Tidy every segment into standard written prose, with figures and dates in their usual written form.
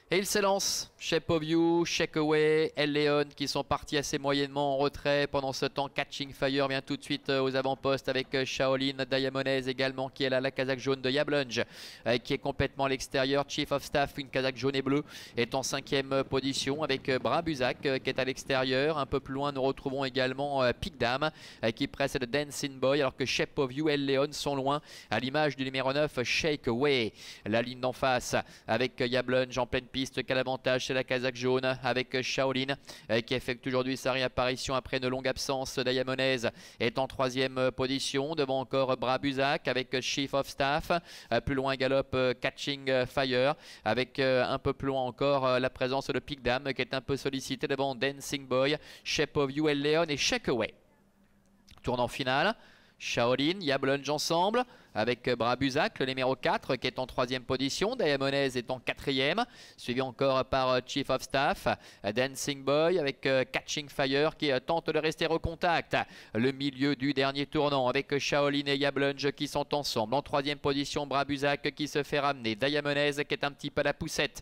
Et il s'élance. Shape of You, Shake Away, El Leon qui sont partis assez moyennement en retrait. Pendant ce temps, Catching Fire vient tout de suite aux avant-postes avec Shaolin, Diamonez également qui est là, la casaque jaune de Yablunge qui est complètement à l'extérieur. Chief of Staff, une casaque jaune et bleue, est en 5e position avec Brabuzak qui est à l'extérieur. Un peu plus loin, nous retrouvons également Pigdam qui précède Dancing Boy alors que Shape of You et El Leon sont loin à l'image du numéro 9, Shake Away. La ligne d'en face avec Yablunge en pleine piste, quel avantage, c'est la casaque jaune avec Shaolin qui effectue aujourd'hui sa réapparition après une longue absence. Diamonez est en 3e position, devant encore Brabuzak avec Chief of Staff. Plus loin galope Catching Fire avec un peu plus loin encore la présence de Pigdam qui est un peu sollicité devant Dancing Boy, Shape of You, El Leon et Shake Away. Tournant final, Shaolin, Yablunge ensemble avec Brabuzak, le numéro 4 qui est en 3e position. Diamonez est en 4e, suivi encore par Chief of Staff. Dancing Boy avec Catching Fire qui tente de rester au contact. Le milieu du dernier tournant avec Shaolin et Yablunge qui sont ensemble. En 3e position, Brabuzak qui se fait ramener. Diamonez qui est un petit peu à la poussette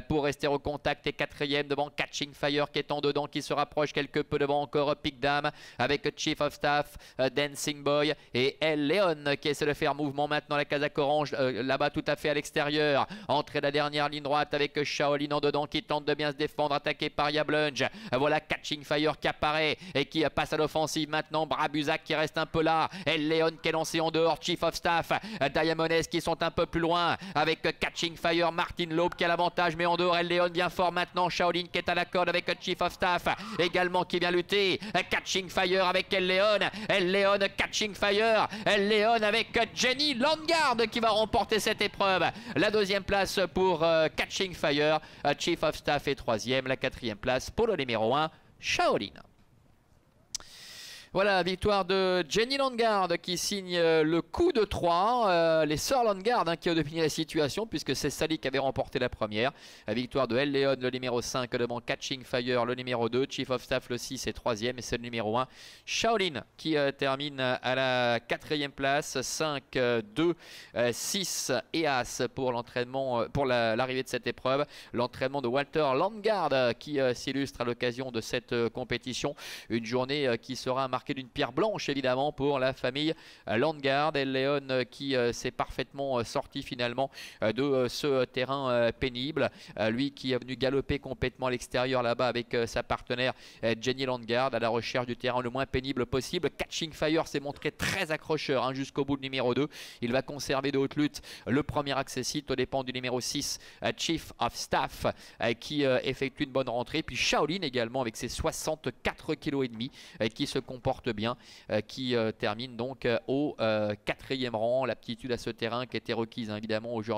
pour rester au contact. Et 4e devant Catching Fire qui est en dedans, qui se rapproche quelque peu devant encore Pigdam avec Chief of Staff, Dancing Boy et El Leon qui essaie de faire mouvement maintenant, la casaque orange là-bas tout à fait à l'extérieur. Entrée de la dernière ligne droite avec Shaolin en dedans qui tente de bien se défendre, attaqué par Yablunge. Voilà Catching Fire qui apparaît et qui passe à l'offensive maintenant. Brabuzak qui reste un peu là. El Leon qui est lancé en dehors. Chief of Staff, Diamonez qui sont un peu plus loin avec Catching Fire. Martin Loeb qui a l'avantage mais en dehors. El Leon bien fort maintenant. Shaolin qui est à la corde avec Chief of Staff également qui vient lutter. Catching Fire avec El Leon. El Leon, Catching Fire. El Leon avec Jenny Landgaard qui va remporter cette épreuve. La 2e place pour Catching Fire. Chief of Staff est 3e. La 4e place pour le numéro 1, Shaolin. Voilà, victoire de Jenny Landgaard qui signe le coup de 3. Les sœurs Landgaard qui ont dominé la situation puisque c'est Sally qui avait remporté la première. La victoire de El Leon, le numéro 5 devant Catching Fire, le numéro 2. Chief of Staff, le 6 est 3e et c'est le numéro 1. Shaolin qui termine à la 4e place. 5, 2, 6 et As pour l'entraînement, pour l'arrivée de cette épreuve. L'entraînement de Walter Landgaard qui s'illustre à l'occasion de cette compétition. Une journée qui sera marquée d'une pierre blanche évidemment pour la famille Landgaard. El Leon qui s'est parfaitement sorti finalement de ce terrain pénible. Lui qui est venu galoper complètement à l'extérieur là-bas avec sa partenaire Jenny Landgaard à la recherche du terrain le moins pénible possible. Catching Fire s'est montré très accrocheur jusqu'au bout, le numéro 2. Il va conserver de haute lutte le premier accessite aux dépens du numéro 6 Chief of Staff qui effectue une bonne rentrée. Puis Shaolin également avec ses 64,5 kg qui se comporte bien, qui termine donc au 4e rang. L'aptitude à ce terrain qui était requise évidemment aujourd'hui.